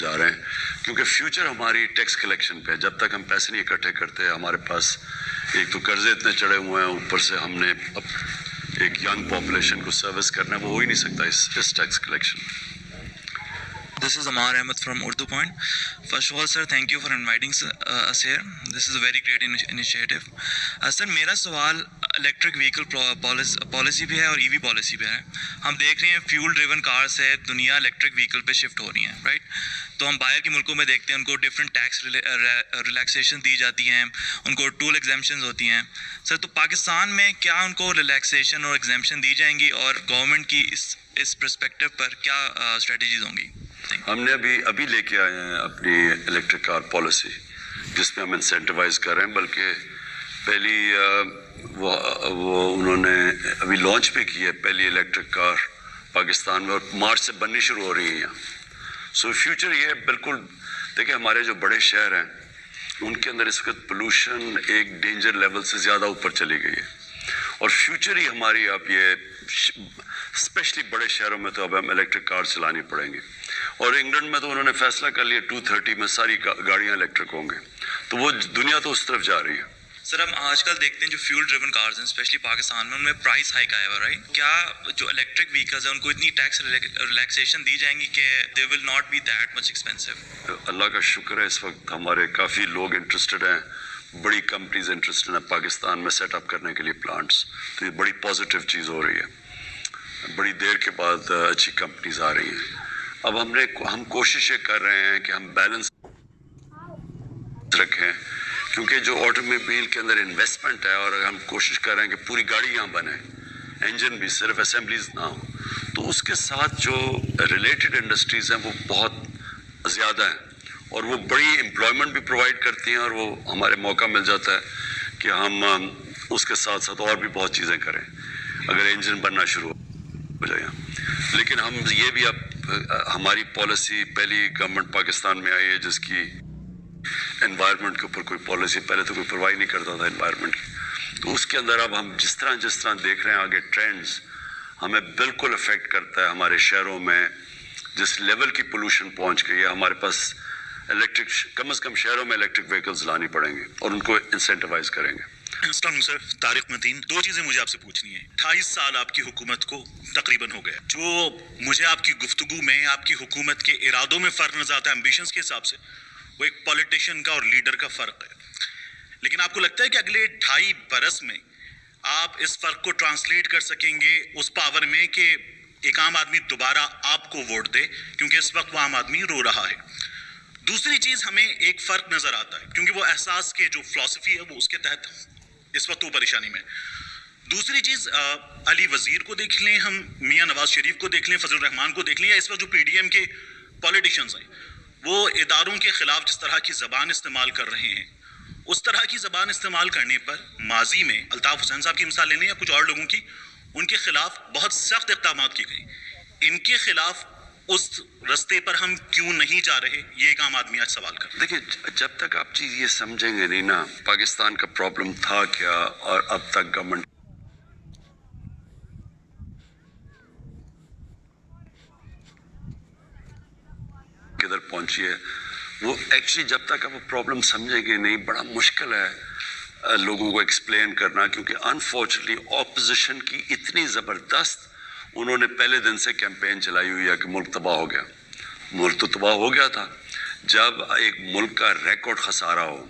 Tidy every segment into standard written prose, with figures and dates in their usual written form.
جا رہے ہیں کیونکہ فیوچر ہماری ٹیکس کلیکشن پہ ہے. جب تک ہم پیسے نہیں اکٹھے کرتے ہمارے پاس ایک تو قرضے اتنے چڑھے ہوئے ہیں, اوپر سے ہم نے ایک ینگ پاپولیشن کو سروس کرنا ہے, وہ ہو ہی نہیں سکتا اس tax collection. This is Amar Ahmed from Urdu Point. First of all, sir, thank you for inviting us here. This is a very great initiative. Sir, میرا سوال الیکٹرک وہیکل پالیسی پہ ہے اور ای وی پالیسی پہ ہے. ہم دیکھ رہے ہیں فیول ڈریون کار سے دنیا الیکٹرک وہیکل پہ شفٹ ہو رہی ہیں, رائٹ؟ تو ہم باہر کے ملکوں میں دیکھتے ہیں ان کو ڈفرینٹ ٹیکس ریلیکسیشن دی جاتی ہیں, ان کو ٹول ایگزیمپشنز ہوتی ہیں. سر, تو پاکستان میں کیا ان کو ریلیکسیشن اور ایگزیمپشن دی جائیں گی, اور گورنمنٹ کی اس پرسپیکٹو پر کیا اسٹریٹجیز ہوں گی؟ ہم نے ابھی لے کے آئے ہیں اپنی الیکٹرک کار پالیسی, جس میں ہم انسینٹیوائز کر رہے ہیں. بلکہ پہلی وہ انہوں نے ابھی لانچ بھی کی ہے پہلی الیکٹرک کار پاکستان میں, اور مارچ سے بننی شروع ہو رہی ہیں یہاں. سو فیوچر یہ بالکل دیکھیں, ہمارے جو بڑے شہر ہیں ان کے اندر اس وقت پولوشن ایک ڈینجر لیول سے زیادہ اوپر چلی گئی ہے, اور فیوچر ہی ہماری اب یہ اسپیشلی بڑے شہروں میں تو اب ہم الیکٹرک کار چلانی پڑیں گی. اور انگلینڈ میں تو انہوں نے فیصلہ کر لیا 2030 میں ساری گاڑیاں الیکٹرک ہوں گے, تو وہ دنیا تو اس طرف جا رہی ہے. سر, ہم آج کل دیکھتے ہیں جو فیول ڈریون کارز ہیں اسپیشلی پاکستان میں, ان میں پرائس ہائک آیا ہوا, رائٹ؟ کیا جو الیکٹرک وہیکلز ہیں ان کو اتنی ٹیکس ریلیکسیشن دی جائیں گی کہ they will not be that much expensive? اللہ کا شکر ہے اس وقت ہمارے کافی لوگ انٹرسٹڈ ہیں, بڑی کمپنیز انٹرسٹڈ ہیں پاکستان میں سیٹ اپ کرنے کے لیے پلانٹس. تو یہ بڑی پازیٹیو چیز ہو رہی ہے, بڑی دیر کے بعد اچھی کمپنیز آ رہی ہیں. اب ہم کوششیں کر رہے ہیں کہ ہم بیلنس رکھیں, کیونکہ جو آٹو موبائل کے اندر انویسٹمنٹ ہے, اور ہم کوشش کر رہے ہیں کہ پوری گاڑی یہاں بنے, انجن بھی, صرف اسمبلیز نہ ہوں, تو اس کے ساتھ جو ریلیٹڈ انڈسٹریز ہیں وہ بہت زیادہ ہیں, اور وہ بڑی امپلائمنٹ بھی پرووائڈ کرتی ہیں, اور وہ ہمارے موقع مل جاتا ہے کہ ہم اس کے ساتھ ساتھ اور بھی بہت چیزیں کریں اگر انجن بننا شروع ہو جائے. لیکن ہم یہ بھی اب ہماری پالیسی پہلی گورنمنٹ پاکستان میں آئی ہے جس کی انوائرمنٹ کے اوپر کوئی پالیسی پہلے تو کوئی پرواہ نہیں کرتا تھا انوائرمنٹ کی. تو اس کے اندر اب ہم جس طرح دیکھ رہے ہیں آگے ٹرینڈز, ہمیں بالکل افیکٹ کرتا ہے. ہمارے شہروں میں جس لیول کی پولوشن پہنچ گئی ہے, ہمارے پاس الیکٹرک کم از کم شہروں میں الیکٹرک وہیکلز لانی پڑیں گے, اور ان کو انسینٹیوائز کریں گے. السلام علیکم سر, طارق متین. دو چیزیں مجھے آپ سے پوچھنی ہیں. 28 سال آپ کی حکومت کو تقریباً ہو گیا. جو مجھے آپ کی گفتگو میں آپ کی حکومت کے ارادوں میں فرق نظر آتا ہے ایمبیشنز کے حساب سے, وہ ایک پولیٹیشین کا اور لیڈر کا فرق ہے. لیکن آپ کو لگتا ہے کہ اگلے 2.5 برس میں آپ اس فرق کو ٹرانسلیٹ کر سکیں گے اس پاور میں کہ ایک عام آدمی دوبارہ آپ کو ووٹ دے, کیونکہ اس وقت وہ عام آدمی رو رہا ہے. دوسری چیز, ہمیں ایک فرق نظر آتا ہے کیونکہ وہ احساس کے جو فلسفی ہے وہ اس کے تحت اس وقت وہ پریشانی میں. دوسری چیز, علی وزیر کو دیکھ لیں, ہم میاں نواز شریف کو دیکھ لیں, فضل الرحمان کو دیکھ لیں, یا اس وقت جو پی ڈی ایم کے پولیٹیشنز ہیں وہ اداروں کے خلاف جس طرح کی زبان استعمال کر رہے ہیں, اس طرح کی زبان استعمال کرنے پر ماضی میں الطاف حسین صاحب کی مثال لے لیں یا کچھ اور لوگوں کی, ان کے خلاف بہت سخت اقدامات کی گئیں. ان کے خلاف اس رستے پر ہم کیوں نہیں جا رہے, یہ ایک عام آدمی آج سوال کر. دیکھیں, جب تک آپ چیز یہ سمجھیں گے نہیں نا پاکستان کا پرابلم تھا کیا, اور اب تک گورنمنٹ کدھر پہنچی ہے, وہ ایکچولی جب تک آپ وہ پرابلم سمجھیں گے نہیں, بڑا مشکل ہے لوگوں کو ایکسپلین کرنا. کیونکہ انفارچونیٹلی اپوزیشن کی اتنی زبردست انہوں نے پہلے دن سے کیمپین چلائی ہوئی ہے کہ ملک تباہ ہو گیا. ملک تو تباہ ہو گیا تھا جب ایک ملک کا ریکارڈ خسارہ ہو,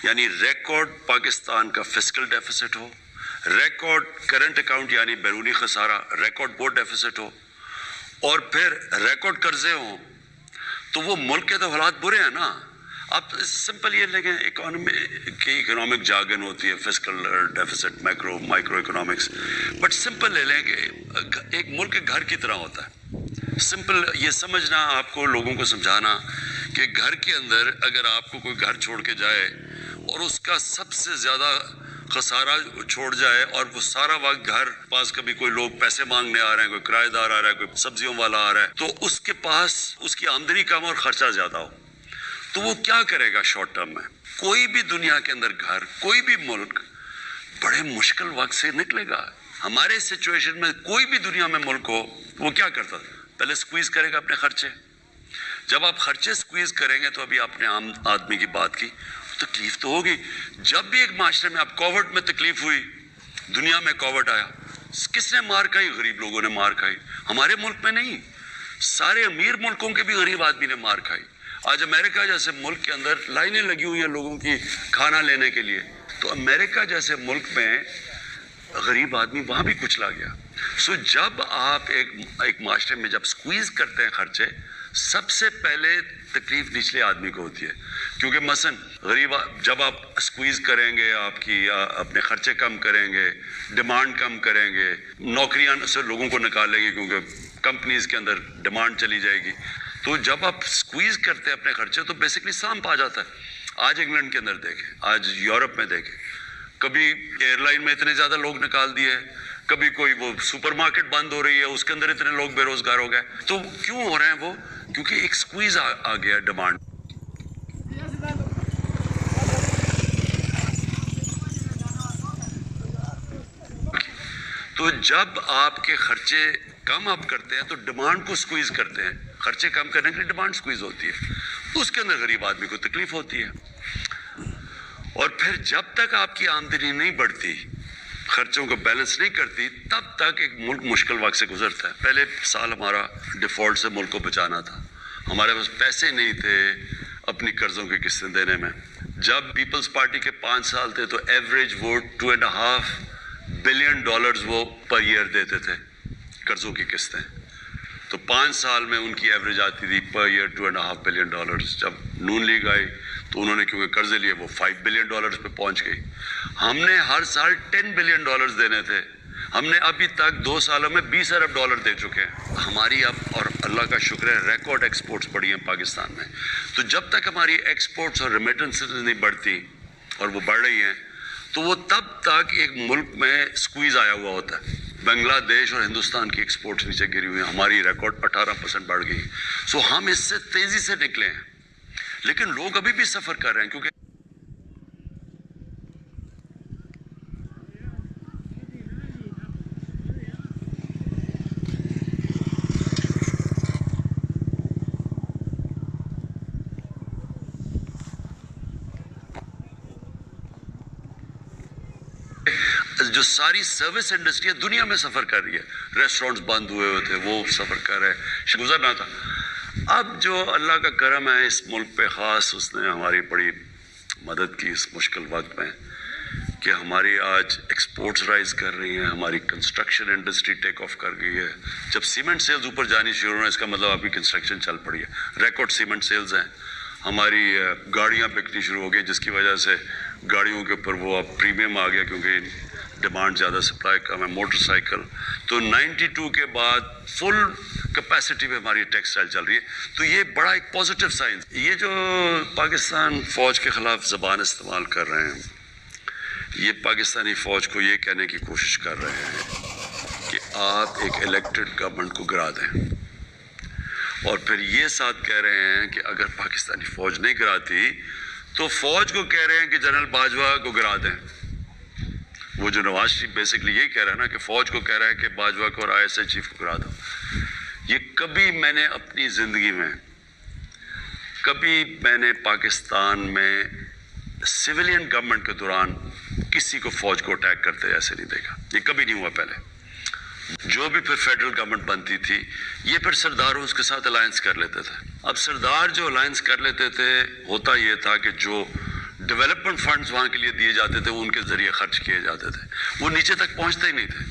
یعنی ریکارڈ پاکستان کا فسکل ڈیفیسٹ ہو, ریکارڈ کرنٹ اکاؤنٹ یعنی بیرونی خسارہ, ریکارڈ بورڈ ڈیفیسٹ ہو, اور پھر ریکارڈ قرضے ہوں, تو وہ ملک کے تو حالات برے ہیں نا. آپ سمپل یہ لیں, اکنامک جارگن ہوتی ہے, fiscal deficits, micro economics, but simple لے لیں کہ ایک ملک کے گھر کی طرح ہوتا ہے. سمپل یہ سمجھنا, آپ کو لوگوں کو سمجھانا کہ گھر کے اندر اگر آپ کو کوئی گھر چھوڑ کے جائے اور اس کا سب سے زیادہ خسارہ چھوڑ جائے, اور وہ سارا وقت گھر پاس کبھی کوئی لوگ پیسے مانگنے آ رہے ہیں, کوئی کرایہ دار آ رہا ہے, کوئی سبزیوں والا آ رہا ہے, تو اس کے پاس اس کی آمدنی کم اور خرچہ زیادہ ہو, تو وہ کیا کرے گا شارٹ ٹرم میں؟ کوئی بھی دنیا کے اندر گھر, کوئی بھی ملک بڑے مشکل وقت سے نکلے گا. ہمارے سچویشن میں کوئی بھی دنیا میں ملک ہو, وہ کیا کرتا, پہلے سکویز کرے گا اپنے خرچے, جب آپ خرچے سکویز کریں گے تو ابھی آپ نے عام آدمی کی بات کی, تکلیف تو ہوگی. جب بھی ایک معاشرے میں آپ کووڈ میں تکلیف ہوئی, دنیا میں کووڈ آیا, کس نے مار کھائی؟ غریب لوگوں نے مار کھائی. ہمارے ملک میں نہیں, سارے امیر ملکوں کے بھی غریب آدمی نے مار کھائی. آج امریکہ جیسے ملک کے اندر لائنیں لگی ہوئی ہیں لوگوں کی کھانا لینے کے لیے, تو امریکہ جیسے ملک میں غریب آدمی وہاں بھی کچلا گیا. سو جب آپ ایک معاشرے میں جب سکویز کرتے ہیں خرچے, سب سے پہلے تکلیف نچلے آدمی کو ہوتی ہے. کیونکہ مثلاً غریب جب آپ سکویز کریں گے, آپ کی اپنے خرچے کم کریں گے, ڈیمانڈ کم کریں گے, نوکریاں سے لوگوں کو نکالیں گے کیونکہ کمپنیز کے اندر ڈیمانڈ چلی جائے گی, تو جب آپ سکویز کرتے ہیں اپنے خرچے تو بیسکلی سانپ آ جاتا ہے. آج انگلینڈ کے اندر دیکھیں, آج یورپ میں دیکھیں, کبھی ایئر لائن میں اتنے زیادہ لوگ نکال دیے, کبھی کوئی وہ سپر مارکیٹ بند ہو رہی ہے اس کے اندر اتنے لوگ بے روزگار ہو گئے. تو کیوں ہو رہے ہیں وہ؟ کیونکہ ایک سکویز آ گیا ڈیمانڈ. تو جب آپ کے خرچے کم آپ کرتے ہیں تو ڈیمانڈ کو سکویز کرتے ہیں. خرچے کم کرنے کے لیے ڈیمانڈ سکویز ہوتی ہے, اس کے اندر غریب آدمی کو تکلیف ہوتی ہے. اور پھر جب تک آپ کی آمدنی نہیں بڑھتی, خرچوں کو بیلنس نہیں کرتی, تب تک ایک ملک مشکل وقت سے گزرتا ہے. پہلے سال ہمارا ڈیفالٹ سے ملک کو بچانا تھا, ہمارے پاس پیسے نہیں تھے اپنی قرضوں کی قسطیں دینے میں. جب پیپلز پارٹی کے 5 سال تھے تو ایوریج وہ $2.5 بلین وہ پر ایئر دیتے تھے قرضوں کی قسطیں. تو 5 سال میں ان کی ایوریج آتی تھی پر ایئر $2.5 بلین. جب نون لیگ آئی تو انہوں نے کیونکہ قرضے لیے وہ $5 بلین پہ پہنچ گئی. ہم نے ہر سال $10 بلین دینے تھے, ہم نے ابھی تک 2 سالوں میں $20 ارب دے چکے ہیں. ہماری اب اور اللہ کا شکر ہے ریکارڈ ایکسپورٹس بڑھی ہیں پاکستان میں. تو جب تک ہماری ایکسپورٹس اور ریمیٹنسز نہیں بڑھتی, اور وہ بڑھ رہی ہیں, تو وہ تب تک ایک ملک میں سکویز آیا ہوا ہوتا ہے. بنگلہ دیش اور ہندوستان کی ایکسپورٹس نیچے گری ہوئی ہیں, ہماری ریکارڈ 18% بڑھ گئی. سو ہم اس سے تیزی سے نکلے ہیں, لیکن لوگ ابھی بھی سفر کر رہے ہیں. کیونکہ جو ساری سروس انڈسٹری ہے دنیا میں سفر کر رہی ہے, ریسٹورنٹس بند ہوئے ہوئے تھے وہ سفر کر رہے ہیں, گزرنا تھا. اب جو اللہ کا کرم ہے اس ملک پہ خاص, اس نے ہماری بڑی مدد کی اس مشکل وقت میں کہ ہماری آج ایکسپورٹس رائز کر رہی ہیں, ہماری کنسٹرکشن انڈسٹری ٹیک آف کر گئی ہے. جب سیمنٹ سیلز اوپر جانی شروع ہوئے, اس کا مطلب ابھی کنسٹرکشن چل پڑی ہے. ریکارڈ سیمنٹ سیلز ہیں. ہماری گاڑیاں بکنی شروع ہو گئی, جس کی وجہ سے گاڑیوں کے اوپر وہ اب پریمیم آ گیا کیونکہ ڈیمانڈ زیادہ, سپلائی کم ہے. موٹر سائیکل تو 92 کے بعد فل کیپیسٹی پہ ہماری ٹیکسٹائل چل رہی ہے. تو یہ بڑا ایک پازیٹیو سائن. یہ جو پاکستان فوج کے خلاف زبان استعمال کر رہے ہیں, یہ پاکستانی فوج کو یہ کہنے کی کوشش کر رہے ہیں کہ آپ ایک الیکٹڈ گورنمنٹ کو گرا دیں, اور پھر یہ ساتھ کہہ رہے ہیں کہ اگر پاکستانی فوج نہیں گراتی تو فوج کو کہہ رہے ہیں کہ جنرل باجوہ کو گرا دیں. وہ جو نواز شریف بیسکلی یہی کہہ رہا ہے نا کہ فوج کو کہہ رہا ہے کہ باجوہ کو اور ISI چیف کو گرا دو. یہ کبھی میں نے اپنی زندگی میں, کبھی میں نے پاکستان میں سویلین گورنمنٹ کے دوران کسی کو فوج کو اٹیک کرتے ایسے نہیں دیکھا. یہ کبھی نہیں ہوا پہلے. جو بھی پھر فیڈرل گورنمنٹ بنتی تھی, یہ پھر سردار اس کے ساتھ الائنس کر لیتے تھے. اب سردار جو الائنس کر لیتے تھے, ہوتا یہ تھا کہ جو ڈیولپمنٹ فنڈز وہاں کے لیے دیے جاتے تھے وہ ان کے ذریعے خرچ کیے جاتے تھے, وہ نیچے تک پہنچتے ہی نہیں تھے.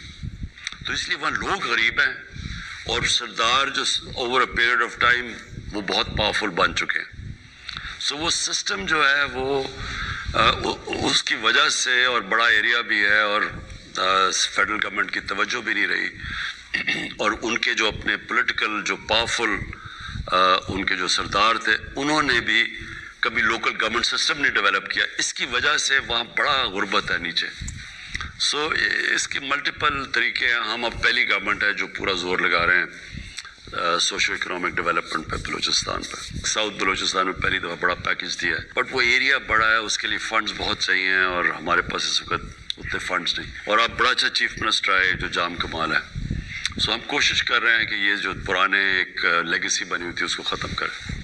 تو اس لیے وہاں لوگ غریب ہیں, اور سردار جو over a period of time وہ بہت پاورفل بن چکے ہیں. سو وہ سسٹم جو ہے وہ اس کی وجہ سے, اور بڑا ایریا بھی ہے, اور فیڈرل گورنمنٹ کی توجہ بھی نہیں رہی, اور ان کے جو اپنے پولیٹیکل جو پاورفل ان کے جو سردار تھے, انہوں نے بھی کبھی لوکل گورنمنٹ سسٹم نہیں ڈیولپ کیا. اس کی وجہ سے وہاں بڑا غربت ہے نیچے. سو اس کی ملٹیپل طریقے ہیں. ہم اب پہلی گورنمنٹ ہے جو پورا زور لگا رہے ہیں سوشو اکنامک ڈیولپمنٹ پہ بلوچستان پہ. ساؤتھ بلوچستان میں پہلی دفعہ بڑا پیکج دیا ہے, بٹ وہ ایریا بڑا ہے, اس کے لیے فنڈز بہت چاہیے, اور ہمارے پاس اس وقت اتنے فنڈز نہیں. اور اب بڑا اچھا چیف منسٹر آئے جو جام کمال ہے. سو ہم کوشش کر رہے ہیں کہ یہ جو پرانے ایک لیگیسی بنی ہوئی تھی اس کو ختم کریں.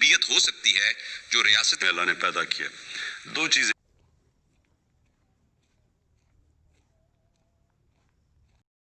تربیت ہو سکتی ہے جو ریاست اللہ نے پیدا کیا. دو چیزیں